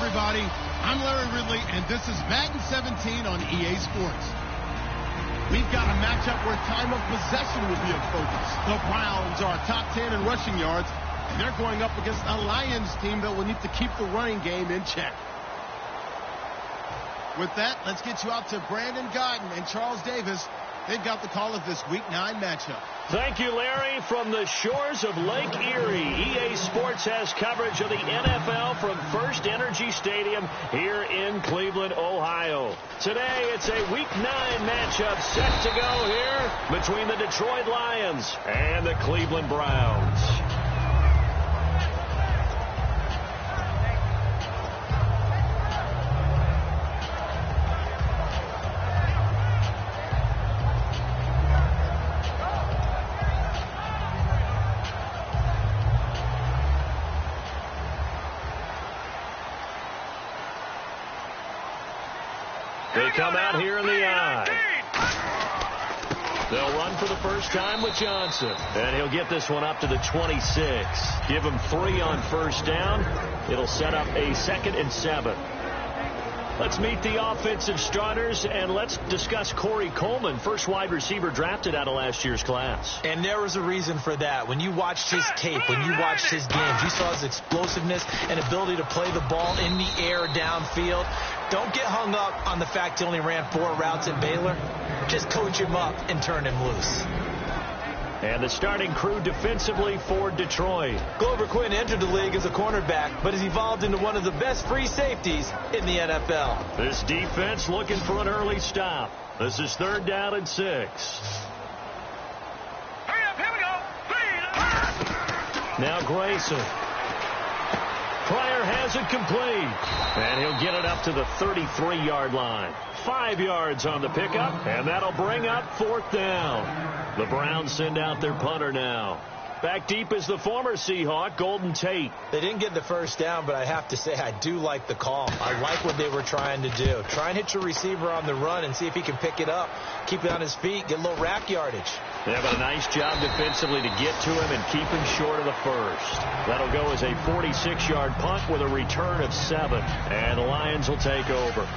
everybody. I'm Larry Ridley, and this is Madden 17 on EA Sports. We've got a matchup where time of possession will be a focus. The Browns are top 10 in rushing yards, and they're going up against a Lions team that will need to keep the running game in check. With that, let's get you out to Brandon Godden and Charles Davis. They've got the call of this Week 9 matchup. Thank you, Larry. From the shores of Lake Erie, EA Sports has coverage of the NFL from First Energy Stadium here in Cleveland, Ohio. Today, it's a Week 9 matchup set to go here between the Detroit Lions and the Cleveland Browns. They come out here in the eye. They'll run for the first time with Johnson. And he'll get this one up to the 26. Give him 3 on first down. It'll set up a 2nd and 7. Let's meet the offensive starters, and let's discuss Corey Coleman, first wide receiver drafted out of last year's class. And there was a reason for that. When you watched his tape, when you watched his games, you saw his explosiveness and ability to play the ball in the air downfield. Don't get hung up on the fact he only ran 4 routes at Baylor. Just coach him up and turn him loose. And the starting crew defensively for Detroit. Glover Quinn entered the league as a cornerback, but has evolved into one of the best free safeties in the NFL. This defense looking for an early stop. This is 3rd down and 6. Hurry up, here we go. Now Grayson. Pryor has it complete. And he'll get it up to the 33-yard line. 5 yards on the pickup, and that'll bring up 4th down. The Browns send out their punter now. Back deep is the former Seahawk, Golden Tate. They didn't get the first down, but I have to say I do like the call. I like what they were trying to do. Try and hit your receiver on the run and see if he can pick it up. Keep it on his feet, get a little rack yardage. They have a nice job defensively to get to him and keep him short of the first. That'll go as a 46-yard punt with a return of 7. And the Lions will take over.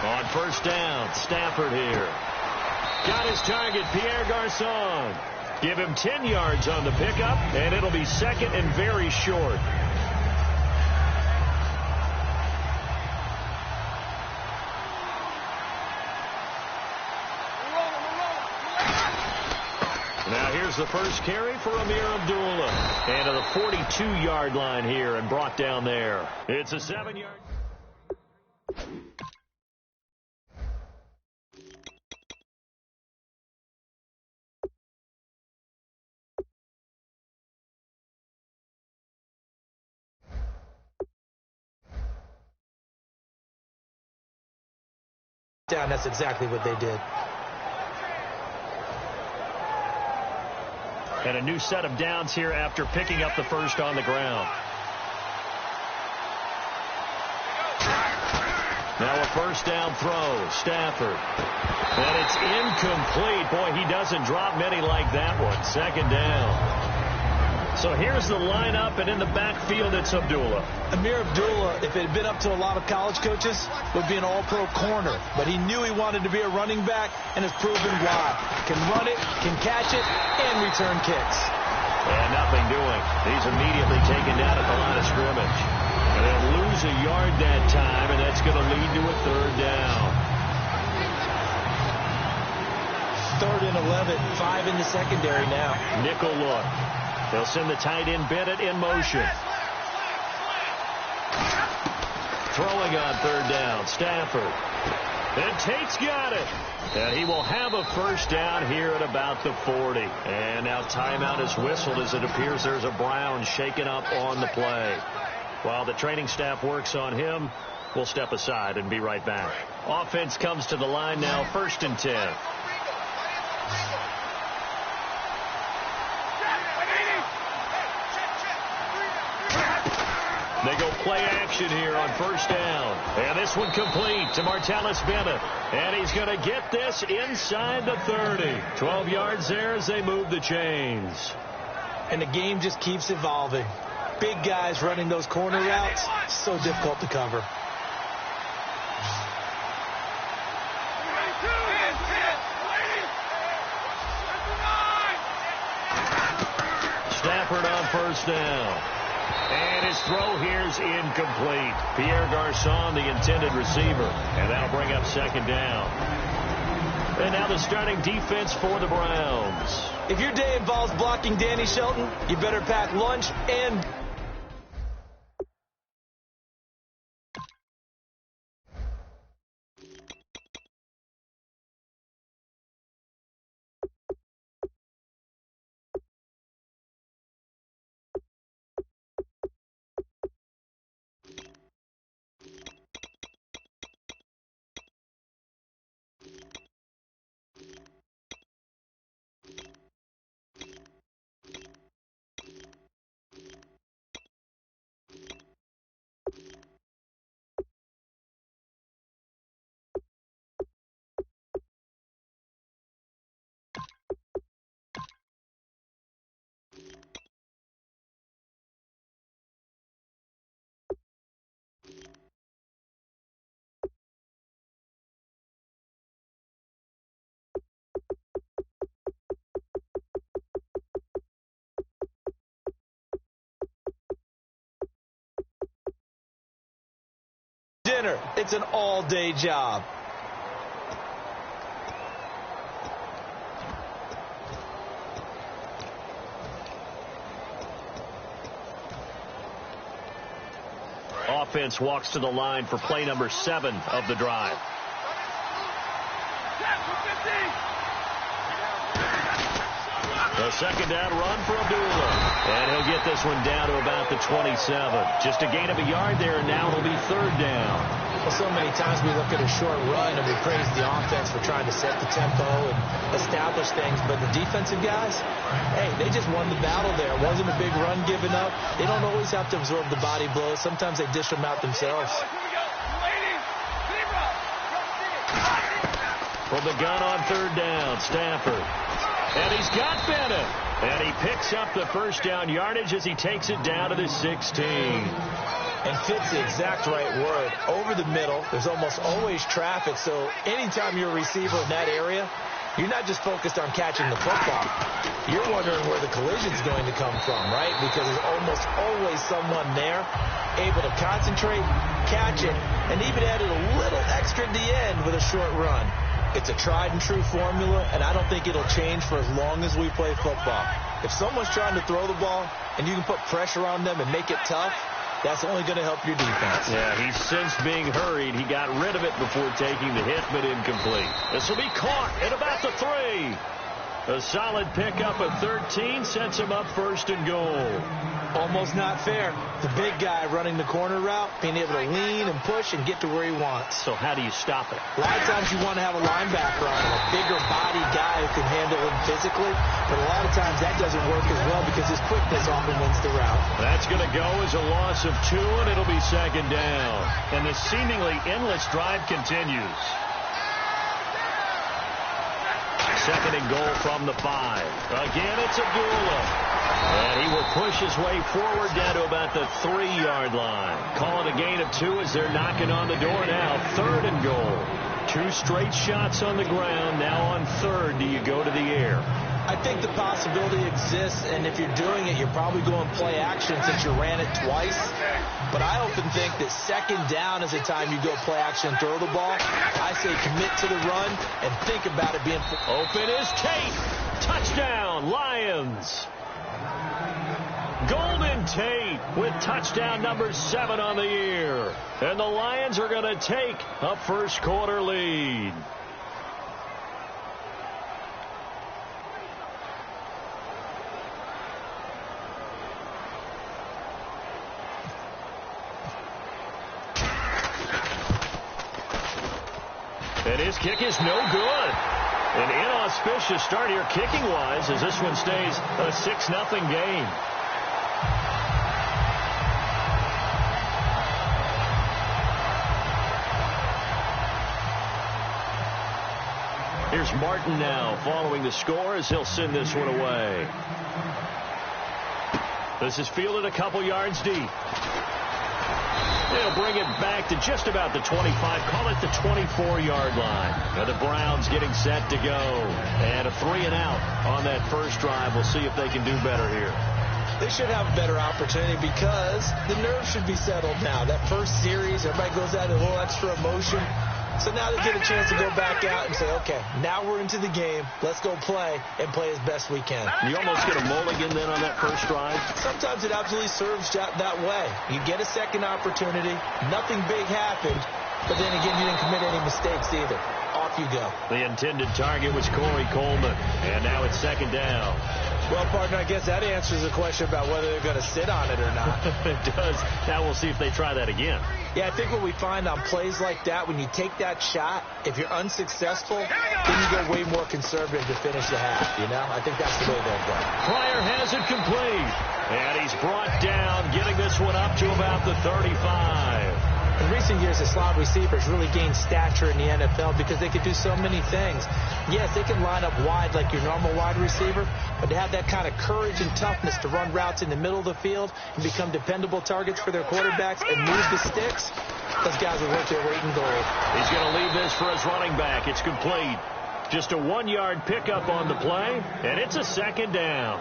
On first down, Stafford here. Got his target, Pierre Garçon. Give him 10 yards on the pickup, and it'll be 2nd and very short. Now here's the first carry for Amir Abdullah. And to the 42-yard line here and brought down there. It's a 7-yard. Down, that's exactly what they did. And a new set of downs here after picking up the first on the ground. Now a first down throw, Stafford. And it's incomplete. Boy, he doesn't drop many like that one. 2nd down. So here's the lineup, and in the backfield, it's Abdullah. Amir Abdullah, if it had been up to a lot of college coaches, would be an all-pro corner. But he knew he wanted to be a running back, and has proven why. Can run it, can catch it, and return kicks. And nothing doing. He's immediately taken down at the line of scrimmage. And they'll lose a yard that time, and that's going to lead to a 3rd down. 3rd and 11, 5 in the secondary now. Nickel look. They'll send the tight end Bennett in motion. Throwing on 3rd down, Stafford. And Tate's got it. And he will have a first down here at about the 40. And now timeout is whistled as it appears there's a Brown shaken up on the play. While the training staff works on him, we'll step aside and be right back. Offense comes to the line now, 1st and 10. They go play action here on first down. And this one complete to Martellus Bennett. And he's going to get this inside the 30. 12 yards there as they move the chains. And the game just keeps evolving. Big guys running those corner routes, so difficult to cover. Stafford on first down. And his throw here's incomplete. Pierre Garçon, the intended receiver. And that'll bring up second down. And now the starting defense for the Browns. If your day involves blocking Danny Shelton, you better pack lunch and... dinner. It's an all-day job. Offense walks to the line for play number 7 of the drive. A second down run for Abdullah. And he'll get this one down to about the 27. Just a gain of a yard there, and now it'll be third down. Well, so many times we look at a short run and we praise the offense for trying to set the tempo and establish things. But the defensive guys, hey, they just won the battle there. It wasn't a big run given up. They don't always have to absorb the body blows. Sometimes they dish them out themselves. From the gun on third down, Stafford. And he's got Bennett. And he picks up the first down yardage as he takes it down to the 16. And fits the exact right word. Over the middle, there's almost always traffic. So anytime you're a receiver in that area, you're not just focused on catching the football. You're wondering where the collision's going to come from, right? Because there's almost always someone there able to concentrate, catch it, and even added a little extra at the end with a short run. It's a tried-and-true formula, and I don't think it'll change for as long as we play football. If someone's trying to throw the ball and you can put pressure on them and make it tough, that's only going to help your defense. Yeah, he's since being hurried. He got rid of it before taking the hit, but incomplete. This will be caught at about the 3. A solid pickup at 13 sets him up first and goal. Almost not fair. The big guy running the corner route, being able to lean and push and get to where he wants. So how do you stop it? A lot of times you want to have a linebacker on him, a bigger body guy who can handle him physically, but a lot of times that doesn't work as well because his quickness often wins the route. That's going to go as a loss of 2, and it'll be second down. And the seemingly endless drive continues. Second and goal from the 5. Again, it's Abdullah. And he will push his way forward down to about the 3-yard line. Call it a gain of 2 as they're knocking on the door now. Third and goal. 2 straight shots on the ground. Now on third, do you go to the air? I think the possibility exists, and if you're doing it, you're probably going play action since you ran it twice. But I often think that second down is the time you go play action and throw the ball. I say commit to the run and think about it being... Open is Tate. Touchdown, Lions. Golden Tate with touchdown number 7 on the year. And the Lions are going to take a first quarter lead. And his kick is no good. An inauspicious start here kicking-wise as this one stays a 6-0 game. Here's Martin now following the score as he'll send this one away. This is fielded a couple yards deep. They'll bring it back to just about the 25, call it the 24-yard line. Now the Browns getting set to go. And a 3-and-out on that first drive. We'll see if they can do better here. They should have a better opportunity because the nerves should be settled now. That first series, everybody goes out a little extra emotion. So now they get a chance to go back out and say, okay, now we're into the game. Let's go play and play as best we can. You almost get a mulligan then on that first drive? Sometimes it absolutely serves that way. You get a second opportunity. Nothing big happened. But then again, you didn't commit any mistakes either. Off you go. The intended target was Corey Coleman. And now it's second down. Well, partner, I guess that answers the question about whether they're going to sit on it or not. It does. Now we'll see if they try that again. Yeah, I think what we find on plays like that, when you take that shot, if you're unsuccessful, then you go way more conservative to finish the half, you know? I think that's the way they'll go. Pryor has it complete. And he's brought down, getting this one up to about the 35. In recent years, the slot receivers really gained stature in the NFL because they could do so many things. Yes, they can line up wide like your normal wide receiver, but to have that kind of courage and toughness to run routes in the middle of the field and become dependable targets for their quarterbacks and move the sticks, those guys are worth their weight in gold. He's going to leave this for his running back. It's complete. Just a 1-yard pickup on the play, and it's a second down.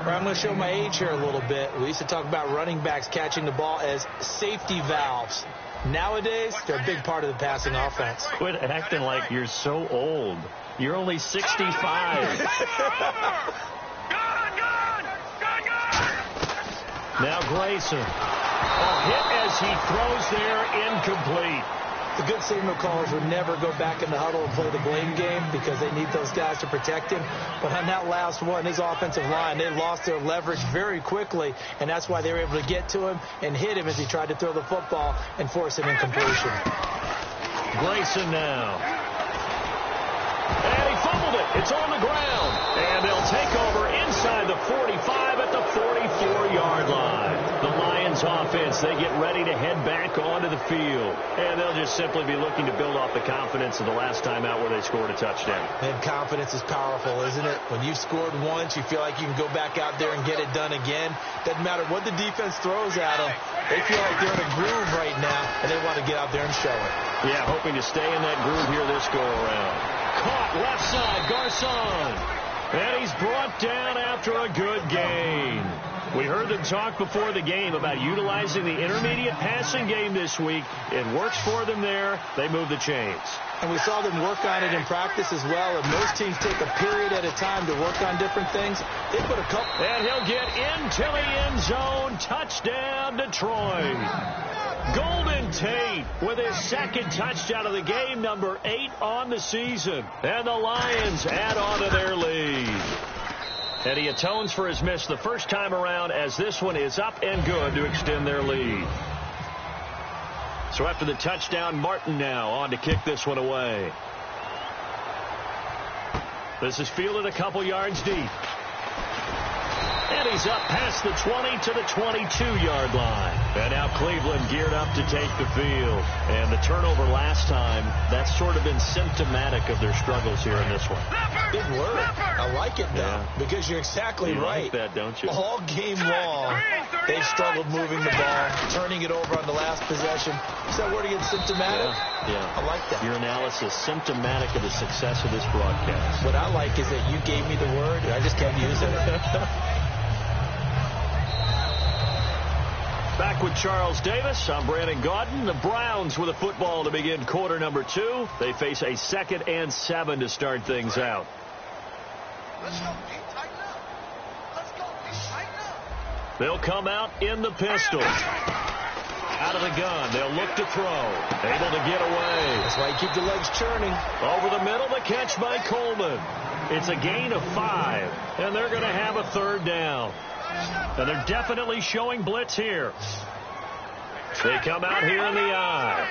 I'm going to show my age here a little bit. We used to talk about running backs catching the ball as safety valves. Nowadays, they're a big part of the passing offense. Quit acting like you're so old. You're only 65. Now Grayson. A hit as he throws there, incomplete. The good signal callers would never go back in the huddle and play the blame game because they need those guys to protect him. But on that last one, his offensive line, they lost their leverage very quickly, and that's why they were able to get to him and hit him as he tried to throw the football and force an incompletion. Grayson now. And he fumbled it. It's on the ground. And they'll take over inside the 45 at the 44-yard line. The Lions offense, they get ready to head back onto the field. And they'll just simply be looking to build off the confidence of the last time out where they scored a touchdown. And confidence is powerful, isn't it? When you've scored once, you feel like you can go back out there and get it done again. Doesn't matter what the defense throws at them. They feel like they're in a groove right now, and they want to get out there and show it. Yeah, hoping to stay in that groove here this go-around. Caught left side, Garcon. And he's brought down after a good gain. We heard them talk before the game about utilizing the intermediate passing game this week. It works for them there. They move the chains. And we saw them work on it in practice as well. And most teams take a period at a time to work on different things. They put a couple. And he'll get into the end zone. Touchdown, Detroit. Golden Tate with his second touchdown of the game, number 8 on the season. And the Lions add on to their lead. And he atones for his miss the first time around as this one is up and good to extend their lead. So after the touchdown, Martin now on to kick this one away. This is fielded a couple yards deep. And he's up past the 20 to the 22-yard line. And now Cleveland geared up to take the field. And the turnover last time, that's sort of been symptomatic of their struggles here in this one. Good word. I like it, though, because you're exactly right. You like that, don't you? All game long, they've struggled moving the ball, turning it over on the last possession. Is that word again, symptomatic? Yeah. I like that. Your analysis, symptomatic of the success of this broadcast. What I like is that you gave me the word, and I just kept using it. Back with Charles Davis. I'm Brandon Gaudin. The Browns with a football to begin quarter number 2. They face a 2nd and 7 to start things out. Let's go. Tighten up. Let's go. Tighten up. They'll come out in the pistol. Out of the gun. They'll look to throw. Able to get away. That's why you keep the legs churning. Over the middle, the catch by Coleman. It's a gain of 5, and they're going to have a 3rd down. And they're definitely showing blitz here. They come out here in the eye.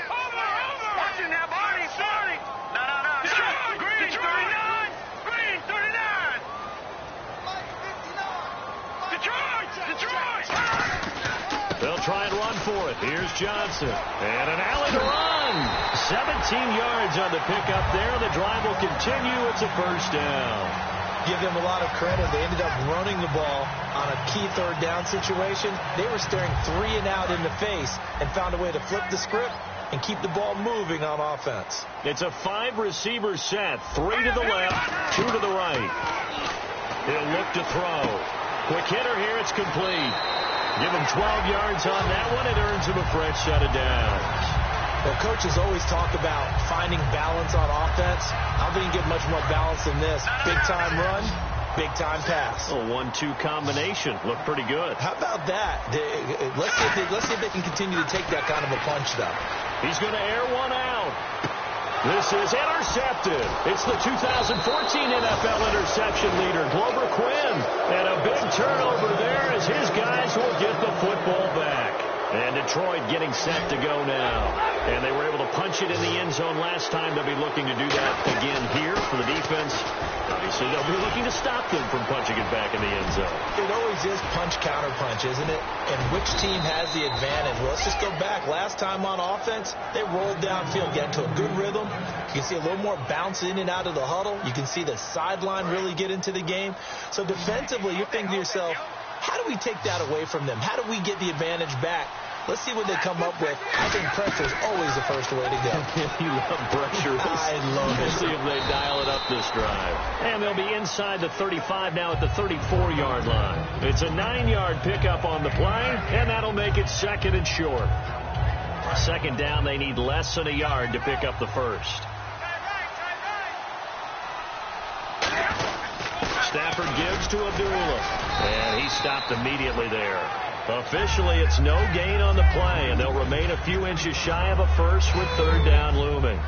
Watching that body, sorry. No. Green 39. Green 39. Detroit. They'll try and run for it. Here's Johnson. And an alley to run. 17 yards on the pickup there. The drive will continue. It's a first down. Give them a lot of credit. They ended up running the ball on a key third down situation. They were staring 3 and out in the face and found a way to flip the script and keep the ball moving on offense. It's a 5-receiver set. 3 to the left, 2 to the right. He'll look to throw. Quick hitter here. It's complete. Give him 12 yards on that one. It earns him a fresh set of downs. Well, coaches always talk about finding balance on offense. I don't think you get much more balance than this. Big-time run, big-time pass. A 1-2 combination. Looked pretty good. How about that? Let's see if they can continue to take that kind of a punch, though. He's going to air one out. This is intercepted. It's the 2014 NFL interception leader, Glover Quinn. And a big turnover there as his guys will get the football back. And Detroit getting set to go now. And they were able to punch it in the end zone last time. They'll be looking to do that again here for the defense. Obviously, they'll be looking to stop them from punching it back in the end zone. It always is punch-counter-punch, isn't it? And which team has the advantage? Well, let's just go back. Last time on offense, they rolled downfield, get into a good rhythm. You can see a little more bounce in and out of the huddle. You can see the sideline really get into the game. So defensively, you're thinking to yourself, how do we take that away from them? How do we get the advantage back? Let's see what they come up with. I think pressure is always the first way to go. You love pressure. I love it. We'll see if they dial it up this drive. And they'll be inside the 35 now at the 34-yard line. It's a 9-yard pickup on the play, and that'll make it second and short. Second down, they need less than a yard to pick up the first. Stafford gives to Abdullah, and he stopped immediately there. Officially, it's no gain on the play, and they'll remain a few inches shy of a first with third down looming.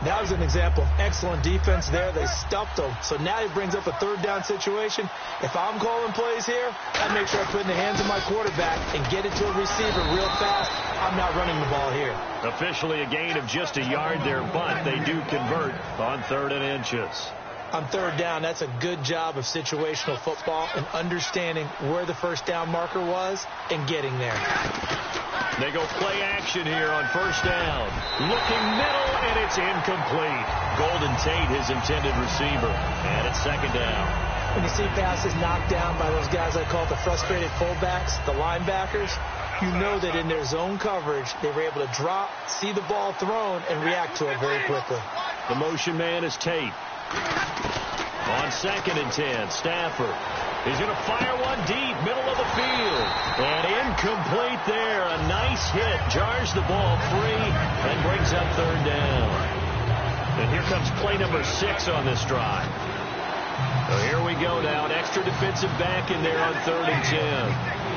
That was an example of excellent defense there. They stuffed them. So now he brings up a third down situation. If I'm calling plays here, I make sure I put it in the hands of my quarterback and get it to a receiver real fast. I'm not running the ball here. Officially a gain of just a yard there, but they do convert on 3rd and inches. On third down, that's a good job of situational football and understanding where the first down marker was and getting there. They go play action here on first down. Looking middle, and it's incomplete. Golden Tate, his intended receiver. And it's second down. When you see passes knocked down by those guys I call the frustrated fullbacks, the linebackers, you know that in their zone coverage, they were able to drop, see the ball thrown, and react to it very quickly. The motion man is Tate. On 2nd and 10, Stafford. He's going to fire one deep, middle of the field. And incomplete there. A nice hit. Jars the ball free and brings up third down. And here comes play number 6 on this drive. So here we go now. An extra defensive back in there on 3rd and 10.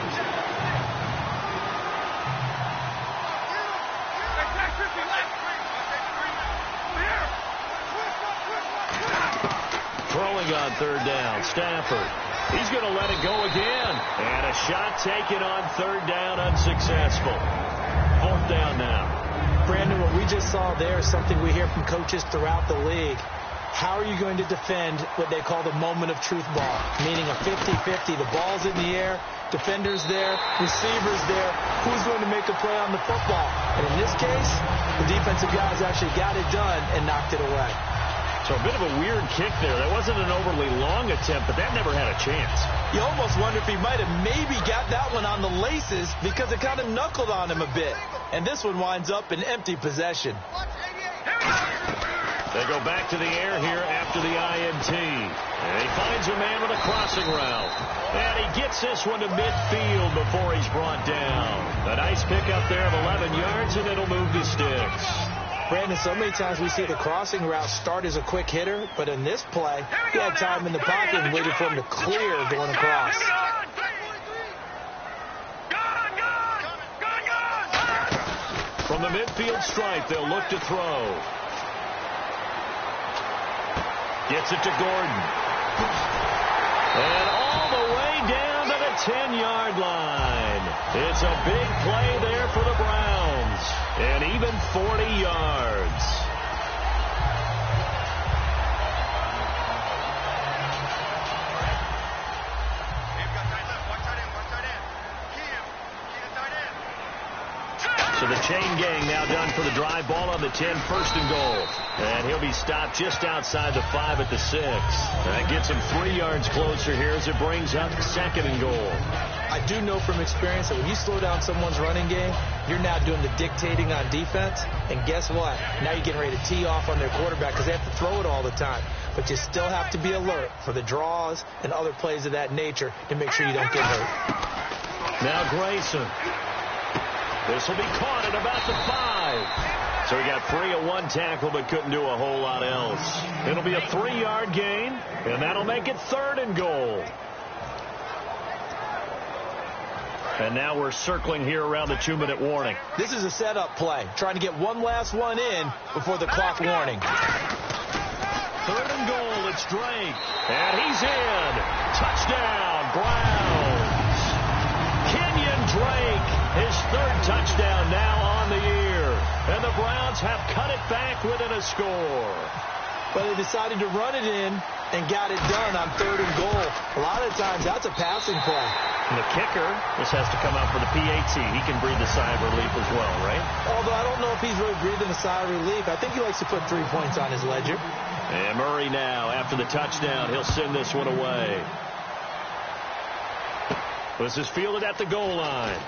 Throwing on third down, Stafford. He's going to let it go again. And a shot taken on third down, unsuccessful. 4th down now. Brandon, what we just saw there is something we hear from coaches throughout the league. How are you going to defend what they call the moment of truth ball? Meaning a 50-50. The ball's in the air, defenders there, receivers there. Who's going to make a play on the football? And in this case, the defensive guys actually got it done and knocked it away. So a bit of a weird kick there. That wasn't an overly long attempt, but that never had a chance. You almost wonder if he might have maybe got that one on the laces because it kind of knuckled on him a bit. And this one winds up in empty possession. They go back to the air here after the INT. And he finds a man with a crossing route. And he gets this one to midfield before he's brought down. A nice pickup there of 11 yards, and it'll move to sticks. Brandon, so many times we see the crossing route start as a quick hitter, but in this play, he had time in the pocket and waited for him to clear going across. From the midfield stripe, they'll look to throw. Gets it to Gordon. And all the way down to the 10-yard line. It's a big play there for the Browns. And even 40 yards. So the chain gang now done for the drive. Ball on the 10, first and goal. And he'll be stopped just outside the 5 at the 6. That gets him 3 yards closer here as it brings up second and goal. I do know from experience that when you slow down someone's running game, you're now doing the dictating on defense. And guess what? Now you're getting ready to tee off on their quarterback because they have to throw it all the time. But you still have to be alert for the draws and other plays of that nature to make sure you don't get hurt. Now Grayson. This will be caught at about the 5. So he got free of one tackle but couldn't do a whole lot else. It'll be a 3-yard gain, and that'll make it third and goal. And now we're circling here around the 2-minute warning. This is a setup play, trying to get one last one in before the clock warning. Third and goal, it's Drake. And he's in. Touchdown, Browns. Kenyon Drake, his third touchdown now on the year. And the Browns have cut it back within a score. But they decided to run it in and got it done on third and goal. A lot of times that's a passing play. And the kicker, this has to come out for the PAT. He can breathe a sigh of relief as well, right? Although I don't know if he's really breathing a sigh of relief. I think he likes to put 3 points on his ledger. And Murray now, after the touchdown, he'll send this one away. This is fielded at the goal line.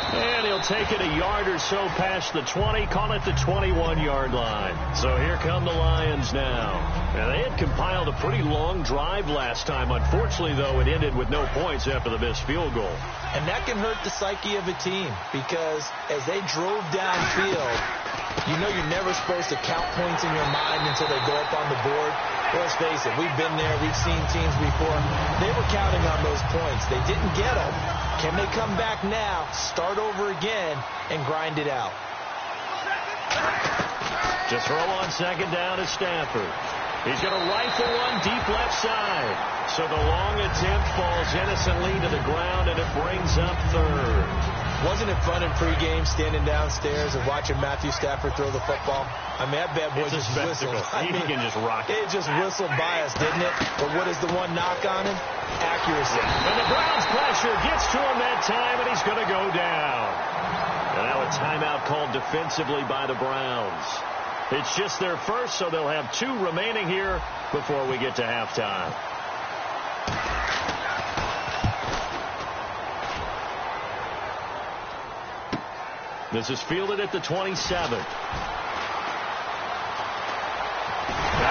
And he'll take it a yard or so past the 20, call it the 21-yard line. So here come the Lions now. And they had compiled a pretty long drive last time. Unfortunately, though, it ended with no points after the missed field goal. And that can hurt the psyche of a team because as they drove downfield, you know you're never supposed to count points in your mind until they go up on the board. Let's face it, we've been there, we've seen teams before. They were counting on those points. They didn't get them. Can they come back now, start over again, and grind it out? To throw on second down is Stafford. He's going to rifle one deep left side. So the long attempt falls innocently to the ground, and it brings up third. Wasn't it fun in pregame standing downstairs and watching Matthew Stafford throw the football? I mean, that bad boy just whistled. He can just rock it. It just whistled by us, didn't it? But what is the one knock on him? Accuracy. And the Browns pressure gets to him that time, and he's going to go down. And now a timeout called defensively by the Browns. It's just their first, so they'll have 2 remaining here before we get to halftime. This is fielded at the 27. Now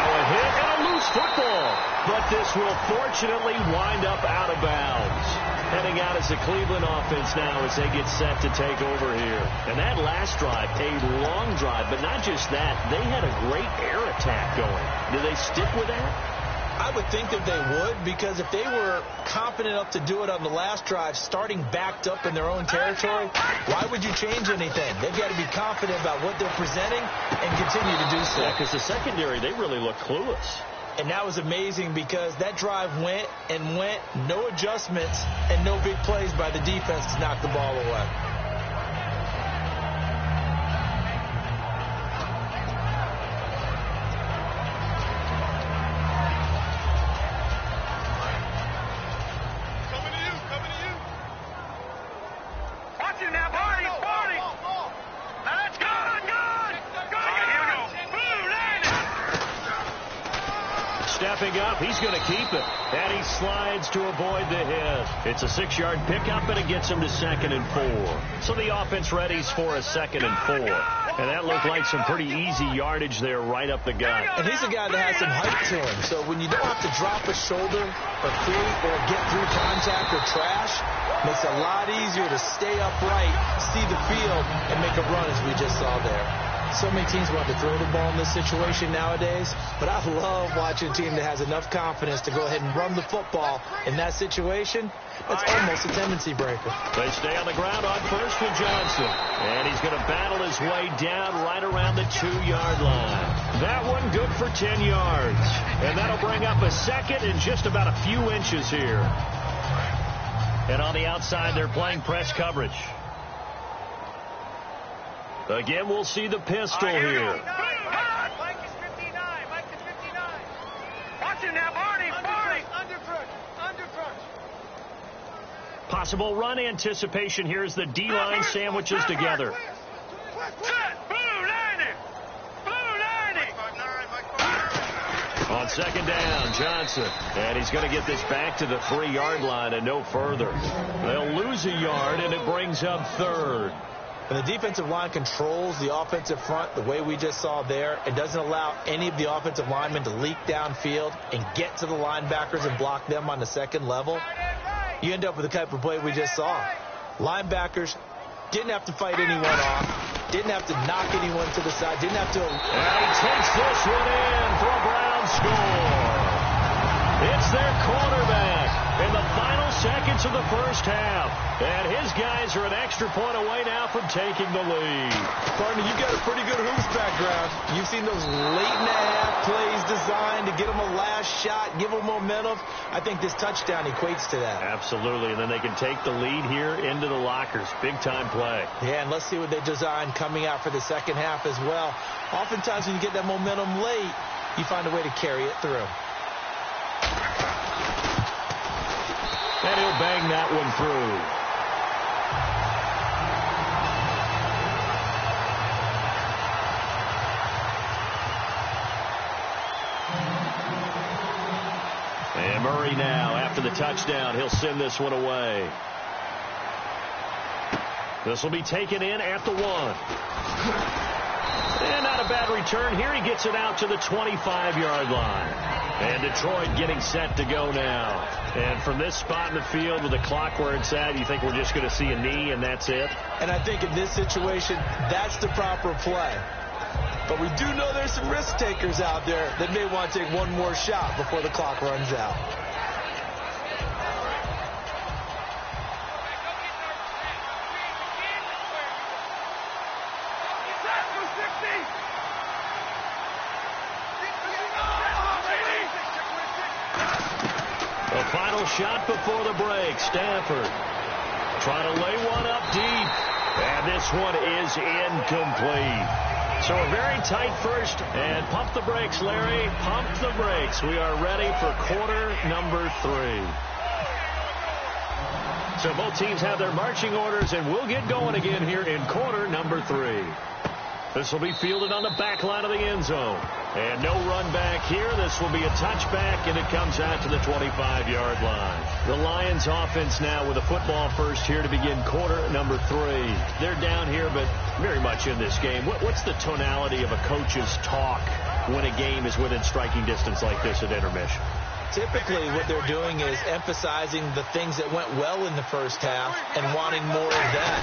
a hit and a loose football. But this will fortunately wind up out of bounds. Heading out is the Cleveland offense now as they get set to take over here. And that last drive, a long drive, but not just that. They had a great air attack going. Do they stick with that? I would think that they would, because if they were confident enough to do it on the last drive, starting backed up in their own territory, why would you change anything? They've got to be confident about what they're presenting and continue to do so. Yeah, because the secondary, they really look clueless. And that was amazing because that drive went and went, no adjustments, and no big plays by the defense to knock the ball away. Stepping up, he's going to keep it. And he slides to avoid the hit. It's a 6-yard pickup, and it gets him to 2nd and 4. So the offense readies for a 2nd and 4. And that looked like some pretty easy yardage there right up the gut. And he's a guy that has some height to him. So when you don't have to drop a shoulder or feet or get through contact or trash, it makes it a lot easier to stay upright, see the field, and make a run as we just saw there. So many teams want to throw the ball in this situation nowadays, but I love watching a team that has enough confidence to go ahead and run the football in that situation. That's almost a tendency breaker. They stay on the ground on first with Johnson, and he's going to battle his way down right around the 2-yard line. That one good for 10 yards, and that'll bring up a 2nd and just about a few inches here. And on the outside, they're playing press coverage. Again, we'll see the pistol here. Mike is 59. Mike is 59. Watch him now, Barney. Underfoot. Possible run anticipation here as the D-line sandwiches together. On second down, Johnson. And he's going to get this back to the 3-yard line and no further. They'll lose a yard, and it brings up third. When the defensive line controls the offensive front the way we just saw there, it doesn't allow any of the offensive linemen to leak downfield and get to the linebackers and block them on the second level. You end up with the type of play we just saw. Linebackers didn't have to fight anyone off, didn't have to knock anyone to the side, didn't have to... And he takes this one in for a Brown score. It's their quarterback in the final seconds of the first half. And his guys are an extra point away now from taking the lead. Partner, you've got a pretty good hoops background. You've seen those late-in-the-half plays designed to get them a last shot, give them momentum. I think this touchdown equates to that. Absolutely, and then they can take the lead here into the lockers. Big-time play. Yeah, and let's see what they design coming out for the second half as well. Oftentimes when you get that momentum late, you find a way to carry it through. And he'll bang that one through. And Murray now, after the touchdown, he'll send this one away. This will be taken in at the 1. And not a bad return here. He gets it out to the 25-yard line. And Detroit getting set to go now. And from this spot in the field with the clock where it's at, you think we're just going to see a knee and that's it? And I think in this situation, that's the proper play. But we do know there's some risk takers out there that may want to take one more shot before the clock runs out. The final shot before the break. Stafford trying to lay one up deep. And this one is incomplete. So a very tight first. And pump the brakes, Larry. Pump the brakes. We are ready for quarter number 3. So both teams have their marching orders, and we'll get going again here in quarter number 3. This will be fielded on the back line of the end zone. And no run back here. This will be a touchback, and it comes out to the 25-yard line. The Lions offense now with a football first here to begin quarter number 3. They're down here, but very much in this game. What's the tonality of a coach's talk when a game is within striking distance like this at intermission? Typically, what they're doing is emphasizing the things that went well in the first half and wanting more of that.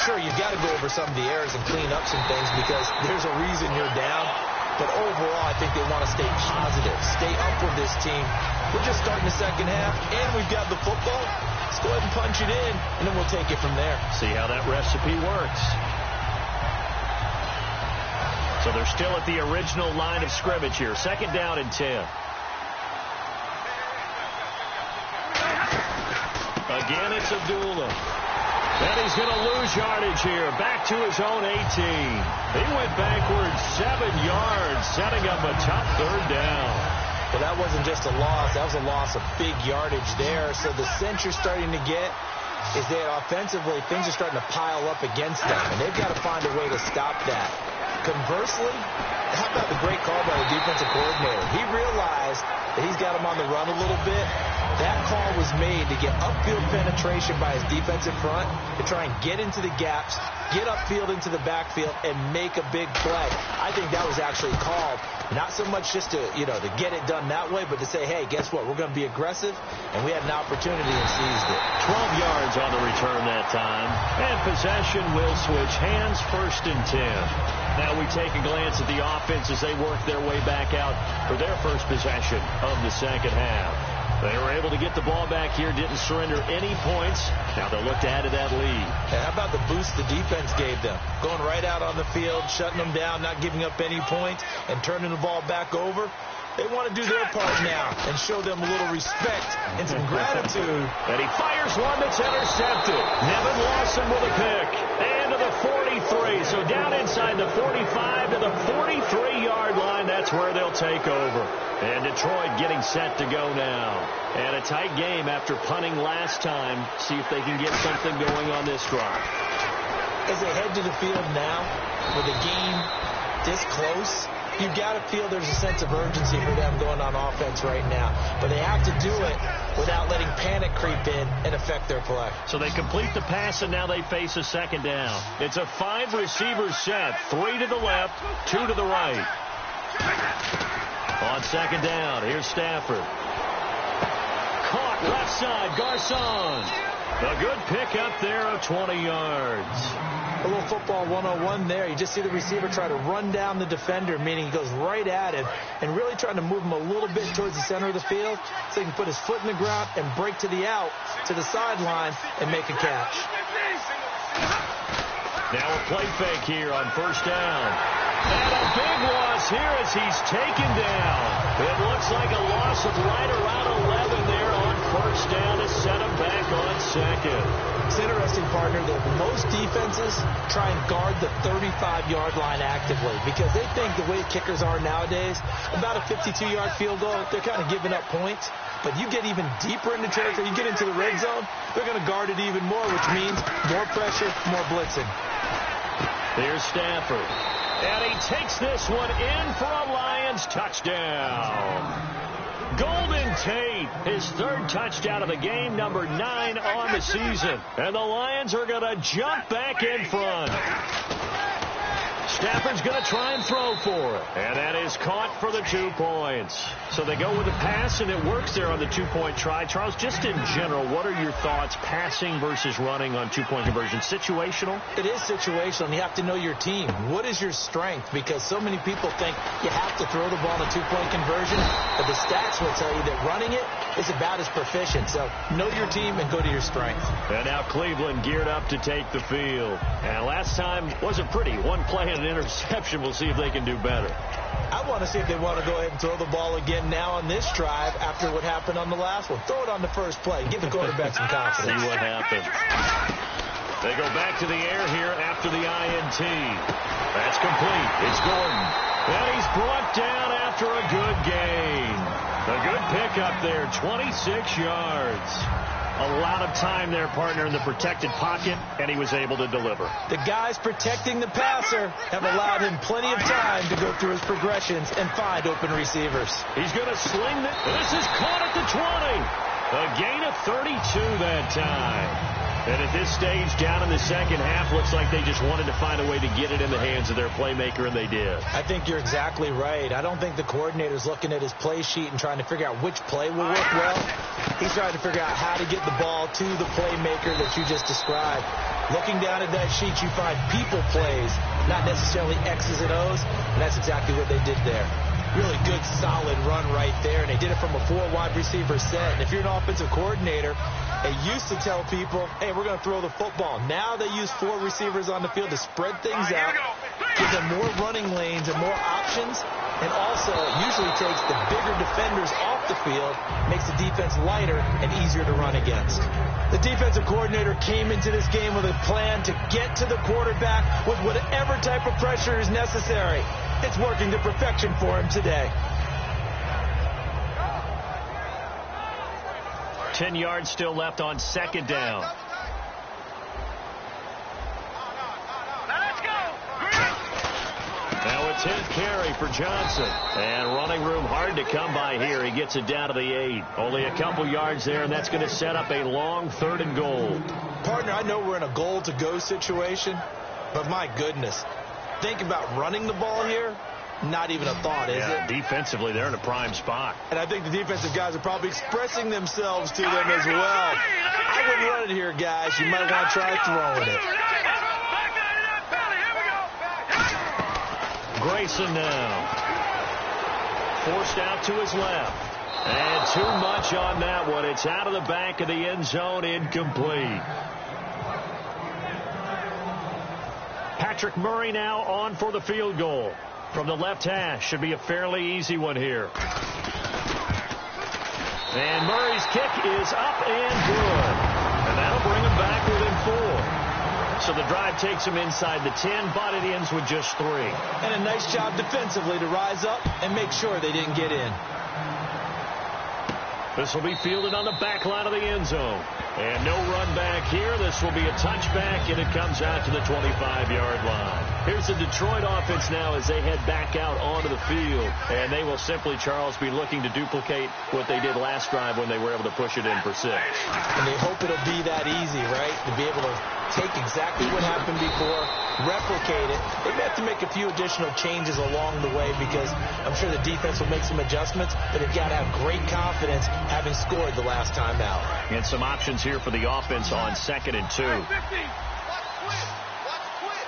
Sure, you've got to go over some of the errors and clean up some things because there's a reason you're down. But overall, I think they want to stay positive, stay up with this team. We're just starting the second half, and we've got the football. Let's go ahead and punch it in, and then we'll take it from there. See how that recipe works. So they're still at the original line of scrimmage here. Second down and 10. Again, it's Abdullah. And he's going to lose yardage here. Back to his own 18. He went backwards 7 yards, setting up a tough third down. Well, that wasn't just a loss. That was a loss of big yardage there. So the sense you're starting to get is that offensively, things are starting to pile up against them, and they've got to find a way to stop that. Conversely, how about the great call by the defensive coordinator? He realized that he's got him on the run a little bit. That call was made to get upfield penetration by his defensive front to try and get into the gaps, get upfield into the backfield, and make a big play. I think that was actually called not so much just to, to get it done that way, but to say, hey, guess what? We're going to be aggressive, and we had an opportunity and seized it. 12 yards on the return that time, and possession will switch hands, 1st and 10. Now we take a glance at the offense as they work their way back out for their first possession of the second half. They were able to get the ball back here, didn't surrender any points. Now they'll look to add to that lead. And how about the boost the defense gave them? Going right out on the field, shutting them down, not giving up any points, and turning the ball back over. They want to do their part now and show them a little respect and some gratitude. And he fires one that's intercepted. Nevin Lawson with a pick. And to the 43. So down inside the 45 to the 43-yard line. That's where they'll take over. And Detroit getting set to go now. And a tight game after punting last time. See if they can get something going on this drive. As they head to the field now with a game this close, You got to feel there's a sense of urgency for them going on offense right now. But they have to do it without letting panic creep in and affect their play. So they complete the pass, and now they face a second down. It's a 5-receiver set, 3 to the left, 2 to the right. On second down, here's Stafford. Caught left side, Garcon. A good pick up there of 20 yards. A little football 101 there. You just see the receiver try to run down the defender, meaning he goes right at him and really trying to move him a little bit towards the center of the field so he can put his foot in the ground and break to the out, to the sideline, and make a catch. Now a play fake here on first down. And a big loss here as he's taken down. It looks like a loss of right around 11 there on first down to set him back on second. It's interesting, partner, that most defenses try and guard the 35-yard line actively because they think the way kickers are nowadays, about a 52-yard field goal, they're kind of giving up points. But you get even deeper into territory, you get into the red zone, they're going to guard it even more, which means more pressure, more blitzing. There's Stafford. And he takes this one in for a Lions touchdown. Golden Tate, his third touchdown of the game, number 9 on the season. And the Lions are going to jump back in front. Stafford's going to try and throw for it. And that is caught for the 2 points. So they go with the pass, and it works there on the 2-point try. Charles, just in general, what are your thoughts, passing versus running on 2-point conversion? Situational? It is situational, and you have to know your team. What is your strength? Because so many people think you have to throw the ball in a 2-point conversion, but the stats will tell you that running it is about as proficient. So know your team and go to your strength. And now Cleveland geared up to take the field. And last time wasn't pretty. One play and an interception. We'll see if they can do better. I want to see if they want to go ahead and throw the ball again now on this drive after what happened on the last one. Throw it on the first play. Give the quarterback some confidence. See what happens. They go back to the air here after the INT. That's complete. It's Gordon. And he's brought down after a good gain. A good pickup there, 26 yards. A lot of time there, partner, in the protected pocket, and he was able to deliver. The guys protecting the passer have allowed him plenty of time to go through his progressions and find open receivers. He's going to sling it. This is caught at the 20. A gain of 32 that time. And at this stage, down in the second half, looks like they just wanted to find a way to get it in the hands of their playmaker, and they did. I think you're exactly right. I don't think the coordinator's looking at his play sheet and trying to figure out which play will work well. He's trying to figure out how to get the ball to the playmaker that you just described. Looking down at that sheet, you find people plays, not necessarily X's and O's, and that's exactly what they did there. Really good, solid run right there, and they did it from a 4-wide receiver set. And if you're an offensive coordinator, they used to tell people, hey, we're going to throw the football. Now they use 4 receivers on the field to spread things out, give them more running lanes and more options, and also it usually takes the bigger defenders off the field, makes the defense lighter and easier to run against. The defensive coordinator came into this game with a plan to get to the quarterback with whatever type of pressure is necessary. It's working to perfection for him today. 10 yards still left on second down. Now it's his carry for Johnson. And running room hard to come by here. He gets it down to the 8. Only a couple yards there, and that's going to set up a long 3rd and goal. Partner, I know we're in a goal-to-go situation, but my goodness, think about running the ball here. Not even a thought, is it? Defensively, they're in a prime spot. And I think the defensive guys are probably expressing themselves to them as well. I wouldn't run it here, guys. You might want to try throwing it. Grayson now. Forced out to his left. And too much on that one. It's out of the back of the end zone, incomplete. Patrick Murray now on for the field goal. From the left hash, should be a fairly easy one here. And Murray's kick is up and good. And that'll bring him back within 4. So the drive takes him inside the 10, but it ends with just 3. And a nice job defensively to rise up and make sure they didn't get in. This will be fielded on the back line of the end zone. And no run back here. This will be a touchback, and it comes out to the 25-yard line. Here's the Detroit offense now as they head back out onto the field. And they will simply, Charles, be looking to duplicate what they did last drive when they were able to push it in for 6. And they hope it'll be that easy, right? To be able to take exactly what happened before, replicate it. They may have to make a few additional changes along the way because I'm sure the defense will make some adjustments, but they've got to have great confidence having scored the last time out. And some options here for the offense on 2nd and 2.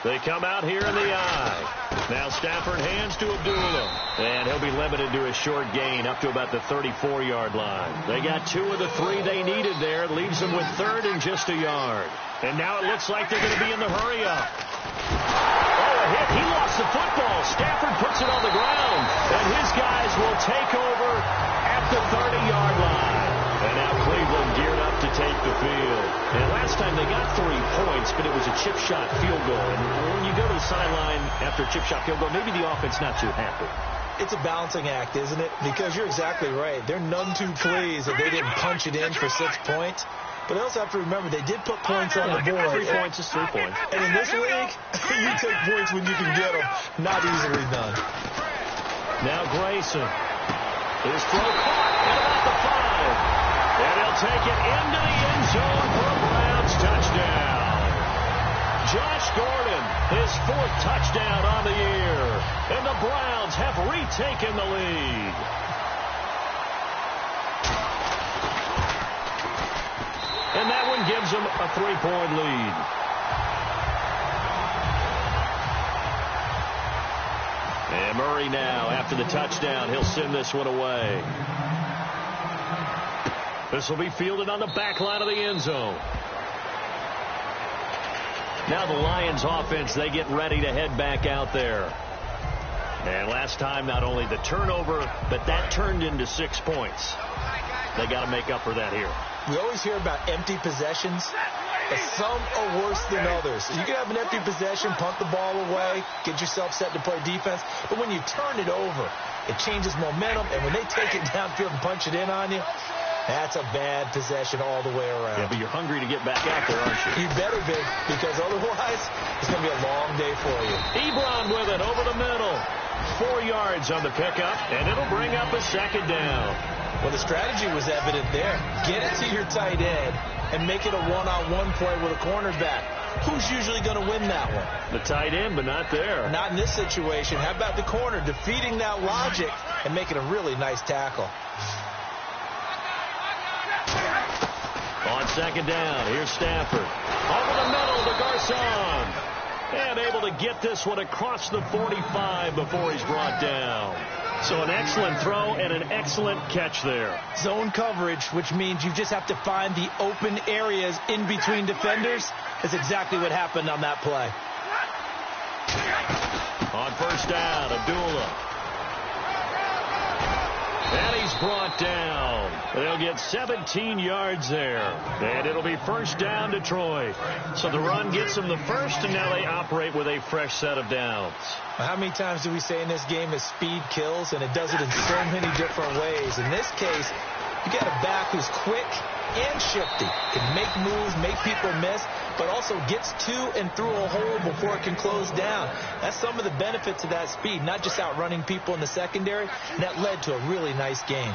They come out here in the eye. Now Stafford hands to Abdullah. And he'll be limited to a short gain up to about the 34-yard line. They got 2 of the 3 they needed there. It leaves them with 3rd and just a yard. And now it looks like they're going to be in the hurry-up. Oh, a hit. He lost the football. Stafford puts it on the ground. And his guys will take over at the 30-yard line. And now Cleveland geared up to take the field. And last time they got 3 points, but it was a chip shot field goal. And when you go to the sideline after a chip shot field goal, maybe the offense not too happy. It's a balancing act, isn't it? Because you're exactly right. They're none too pleased that they didn't punch it in for 6 points. But I also have to remember they did put points on the board. 3 points is 3 points. And in this league, you take points when you can get them. Not easily done. Now Grayson. His throw caught at about the 5. And he'll take it into the end zone for a Browns touchdown. Josh Gordon, his 4th touchdown on the year. And the Browns have retaken the lead. And that one gives them a 3-point lead. And Murray now, after the touchdown, he'll send this one away. This will be fielded on the back line of the end zone. Now the Lions offense, they get ready to head back out there. And last time, not only the turnover, but that turned into 6 points. They got to make up for that here. We always hear about empty possessions, but some are worse than others. You can have an empty possession, punt the ball away, get yourself set to play defense, but when you turn it over, it changes momentum, and when they take it downfield and punch it in on you, that's a bad possession all the way around. Yeah, but you're hungry to get back out there, aren't you? You better be, because otherwise it's going to be a long day for you. Ebron with it over the middle. 4 yards on the pickup, and it'll bring up a 2nd down. Well, the strategy was evident there. Get it to your tight end and make it a one-on-one play with a cornerback. Who's usually going to win that one? The tight end, but not there. Not in this situation. How about the corner defeating that logic and making a really nice tackle? On 2nd down, here's Stafford. Over the middle to Garcon. And able to get this one across the 45 before he's brought down. So an excellent throw and an excellent catch there. Zone coverage, which means you just have to find the open areas in between defenders. That's exactly what happened on that play. On 1st down, Abdullah. And he's brought down. They'll get 17 yards there. And it'll be 1st down, Detroit. So the run gets them the 1st, and now they operate with a fresh set of downs. How many times do we say in this game that speed kills, and it does it in so many different ways? In this case, you got a back who's quick and shifty, can make moves, make people miss, but also gets to and through a hole before it can close down. That's some of the benefits of that speed, not just outrunning people in the secondary, and that led to a really nice game.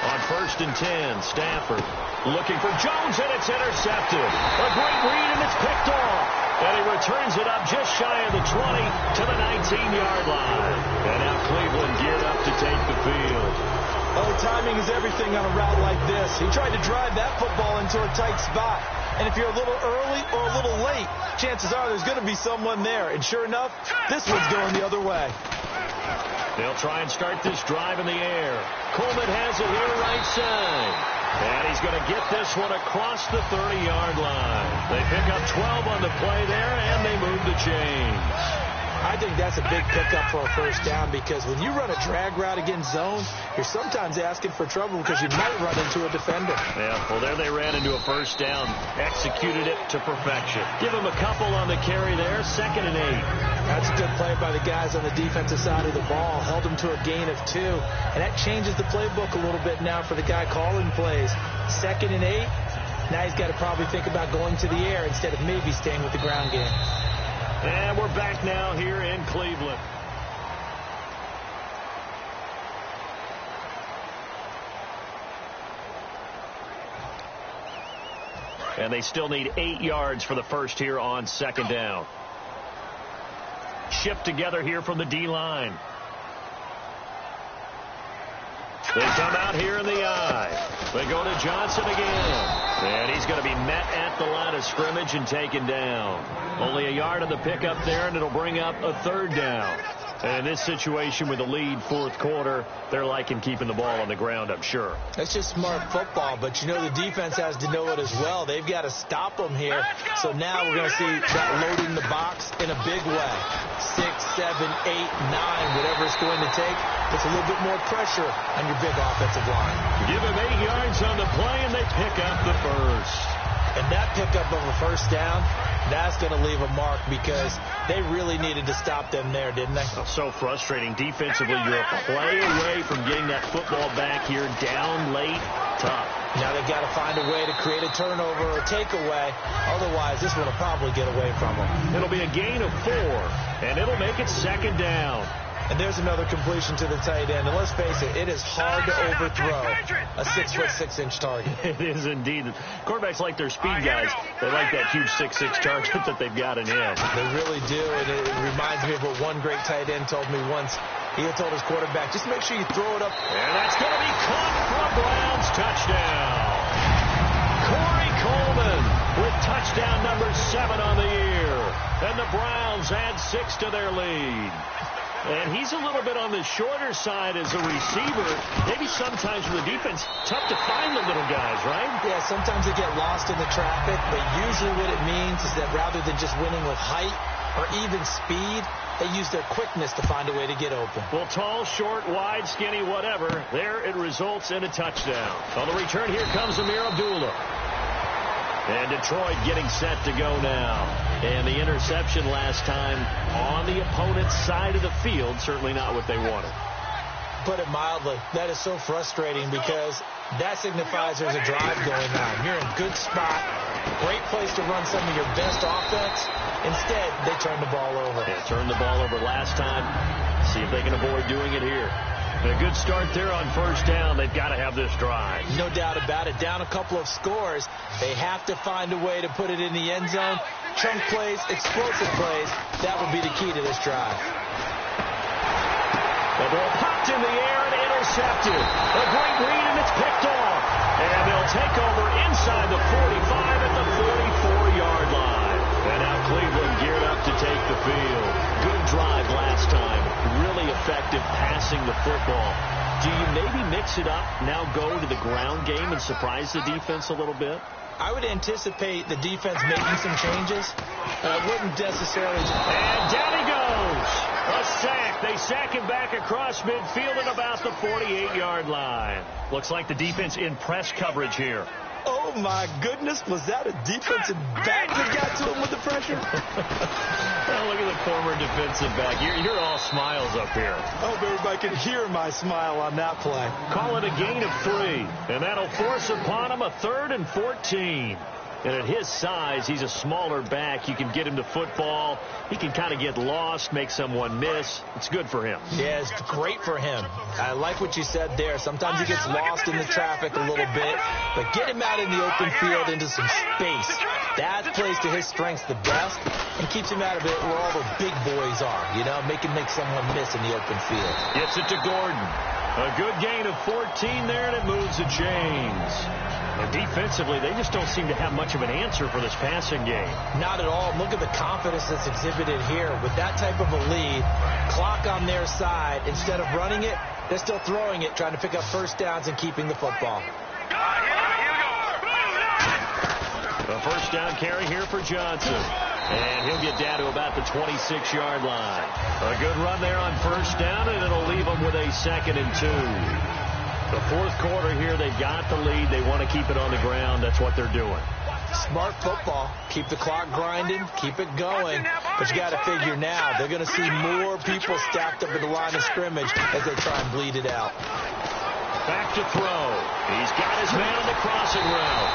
On 1st and 10, Stafford looking for Jones, and it's intercepted. A great read, and it's picked off. And he returns it up just shy of the 20 to the 19-yard line. And now Cleveland geared up to take the field. Oh, timing is everything on a route like this. He tried to drive that football into a tight spot. And if you're a little early or a little late, chances are there's going to be someone there. And sure enough, this one's going the other way. They'll try and start this drive in the air. Coleman has it here right side. And he's going to get this one across the 30-yard line. They pick up 12 on the play there, and they move the chains. I think that's a big pickup for a 1st down, because when you run a drag route against zone, you're sometimes asking for trouble because you might run into a defender. Yeah, well, there they ran into a 1st down, executed it to perfection. Give them a couple on the carry there, 2nd and 8. That's a good play by the guys on the defensive side of the ball. Held them to a gain of 2, and that changes the playbook a little bit now for the guy calling plays. 2nd and 8, Now he's got to probably think about going to the air instead of maybe staying with the ground game. And we're back now here in Cleveland. And they still need 8 yards for the first here on second down. Shipped together here from the D-line. They come out here in the eye. They go to Johnson again. And he's going to be met at the line of scrimmage and taken down. Only a yard on the pickup there, and it'll bring up a third down. And in this situation with the lead fourth quarter, they're liking keeping the ball on the ground, I'm sure. That's just smart football, but you know the defense has to know it as well. They've got to stop them here. So now we're going to see that loading the box in a big way. 6, 7, 8, 9, whatever it's going to take. Puts a little bit more pressure on your big offensive line. Give them 8 yards on the play, and they pick up the first. And that pickup of a first down, that's going to leave a mark because they really needed to stop them there, didn't they? So frustrating. Defensively, you're a play away from getting that football back here down late. Tough. Now they've got to find a way to create a turnover or takeaway. Otherwise, this one will probably get away from them. It'll be a gain of 4, and it'll make it second down. And there's another completion to the tight end. And let's face it, it is hard to overthrow a 6'6" target. It is indeed. Quarterbacks like their speed guys. They like that huge 6'6" target that they've got in him. They really do. And it reminds me of what one great tight end told me once. He had told his quarterback, just make sure you throw it up. And that's going to be caught for a Browns touchdown. Corey Coleman with touchdown number 7 on the year. And the Browns add 6 to their lead. And he's a little bit on the shorter side as a receiver. Maybe sometimes with the defense, tough to find the little guys, right? Yeah, sometimes they get lost in the traffic, but usually what it means is that rather than just winning with height or even speed, they use their quickness to find a way to get open. Well, tall, short, wide, skinny, whatever, there it results in a touchdown. On the return, here comes Amir Abdullah. And Detroit getting set to go now. And the interception last time on the opponent's side of the field, certainly not what they wanted. Put it mildly, that is so frustrating because that signifies there's a drive going on. You're in a good spot, great place to run some of your best offense. Instead, they turn the ball over. They turned the ball over last time. See if they can avoid doing it here. A good start there on first down. They've got to have this drive. No doubt about it. Down a couple of scores. They have to find a way to put it in the end zone. Chunk plays, explosive plays. That would be the key to this drive. The ball popped in the air and intercepted. A great read, and it's picked off. And they'll take over inside the 45 at the 44-yard line. And now Cleveland geared up to take the field. Good drive last time. Really effective passing the football. Do you maybe mix it up, now go to the ground game and surprise the defense a little bit? I would anticipate the defense making some changes. I wouldn't necessarily. And down he goes. A sack. They sack him back across midfield at about the 48-yard line. Looks like the defense in press coverage here. Oh, my goodness. Was that a defensive back that got to him with the pressure? Well, look at the former defensive back. You're all smiles up here. I hope everybody can hear my smile on that play. Call it a gain of 3, and that'll force upon him a 3rd and 14. And at his size, he's a smaller back. You can get him to football. He can kind of get lost, make someone miss. It's good for him. Yeah, it's great for him. I like what you said there. Sometimes he gets lost in the traffic a little bit, but get him out in the open field into some space. That plays to his strengths the best and keeps him out of it where all the big boys are, you know, make someone miss in the open field. Gets it to Gordon. A good gain of 14 there, and it moves the chains. And defensively, they just don't seem to have much of an answer for this passing game. Not at all. Look at the confidence that's exhibited here. With that type of a lead, clock on their side, instead of running it, they're still throwing it, trying to pick up first downs and keeping the football. A first down carry here for Johnson. And he'll get down to about the 26-yard line. A good run there on first down, and it'll leave them with a 2nd and 2. The fourth quarter here, they've got the lead. They want to keep it on the ground. That's what they're doing. Smart football. Keep the clock grinding. Keep it going. But you got to figure now, they're going to see more people stacked up at the line of scrimmage as they try and bleed it out. Back to throw. He's got his man on the crossing route.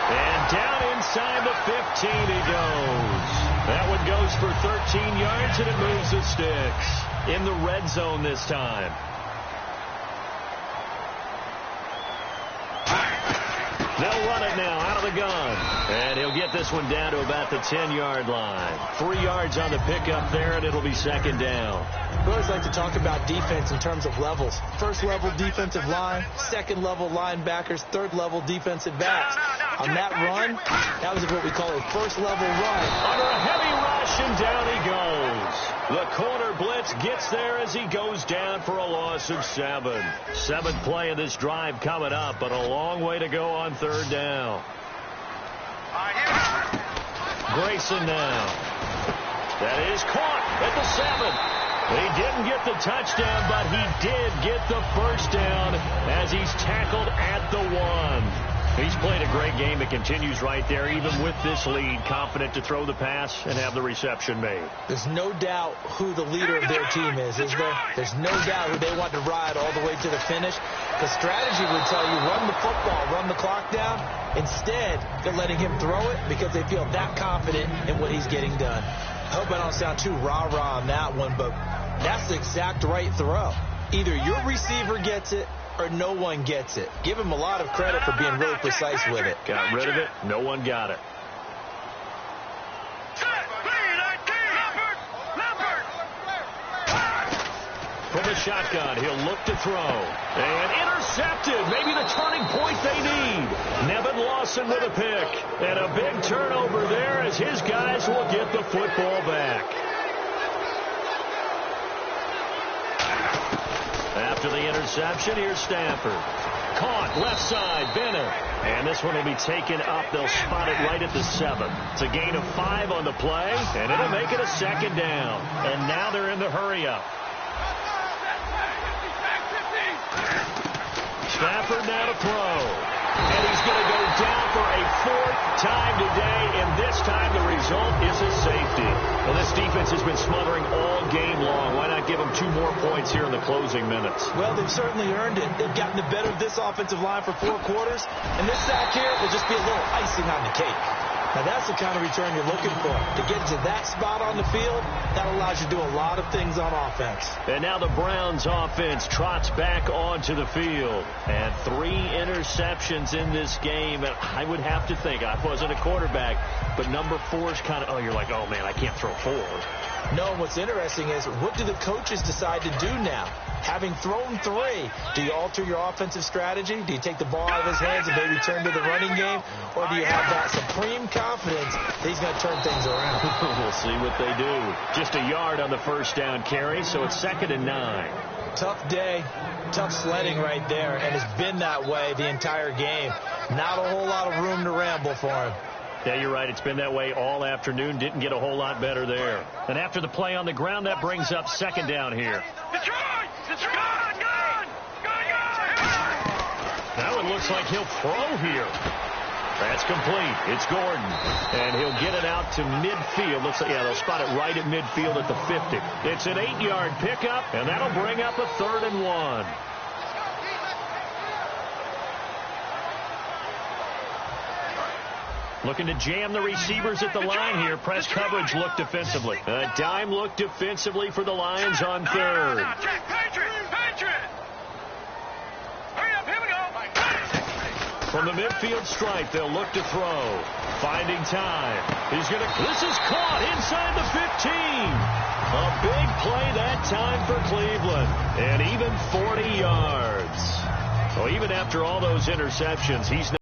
And down inside the 15 he goes. That one goes for 13 yards, and it moves the sticks. In the red zone this time. They'll run it now out of the gun. And he'll get this one down to about the 10-yard line. 3 yards on the pickup there, and it'll be second down. We always like to talk about defense in terms of levels. First-level defensive line, second-level linebackers, third-level defensive backs. On that run, that was what we call a first-level run. Under a heavy rush, and down he goes. The corner blitz gets there as he goes down for a loss of 7. 7th play of this drive coming up, but a long way to go on third down. Grayson now. That is caught at the 7. He didn't get the touchdown, but he did get the first down as he's tackled at the 1. He's played a great game. It continues right there, even with this lead, confident to throw the pass and have the reception made. There's no doubt who the leader of their team is there? There's no doubt who they want to ride all the way to the finish. The strategy would tell you run the football, run the clock down. Instead, they're letting him throw it because they feel that confident in what he's getting done. I hope I don't sound too rah-rah on that one, but that's the exact right throw. Either your receiver gets it or no one gets it. Give him a lot of credit for being really precise with it. Got rid of it. No one got it. From the shotgun, he'll look to throw. And intercepted. Maybe the turning point they need. Nevin Lawson with a pick. And a big turnover there as his guys will get the football back. After the interception, here's Stafford. Caught left side, Bennett. And this one will be taken up. They'll spot it right at the 7. It's a gain of 5 on the play, and it'll make it a second down. And now they're in the hurry-up. Stafford now to throw. And he's going to go down for a 4th time today, and this time the result is a safety. Well, this defense has been smothering all game long. Why not give them 2 more points here in the closing minutes? Well, they've certainly earned it. They've gotten the better of this offensive line for 4 quarters, and this sack here will just be a little icing on the cake. Now, that's the kind of return you're looking for. To get to that spot on the field, that allows you to do a lot of things on offense. And now the Browns offense trots back onto the field. And 3 interceptions in this game. And I would have to think, I wasn't a quarterback, but number 4 is kind of, you're like, oh, man, I can't throw 4. No, what's interesting is what do the coaches decide to do now? Having thrown 3, do you alter your offensive strategy? Do you take the ball out of his hands and maybe turn to the running game? Or do you have that supreme confidence that he's going to turn things around? We'll see what they do. Just a yard on the first down carry, so it's 2nd and 9. Tough day, tough sledding right there, and it's been that way the entire game. Not a whole lot of room to ramble for him. Yeah, you're right. It's been that way all afternoon. Didn't get a whole lot better there. And after the play on the ground, that brings up 2nd down here. That one looks like he'll throw here. That's complete. It's Gordon. And he'll get it out to midfield. Looks like, yeah, they'll spot it right at midfield at the 50. It's an 8-yard pickup, and that'll bring up a 3rd and 1. Looking to jam the receivers at the line here. Press coverage look defensively. A dime look defensively for the Lions on 3rd. From the midfield stripe, they'll look to throw. Finding time. He's going to... This is caught inside the 15. A big play that time for Cleveland. And even 40 yards. So even after all those interceptions, he's...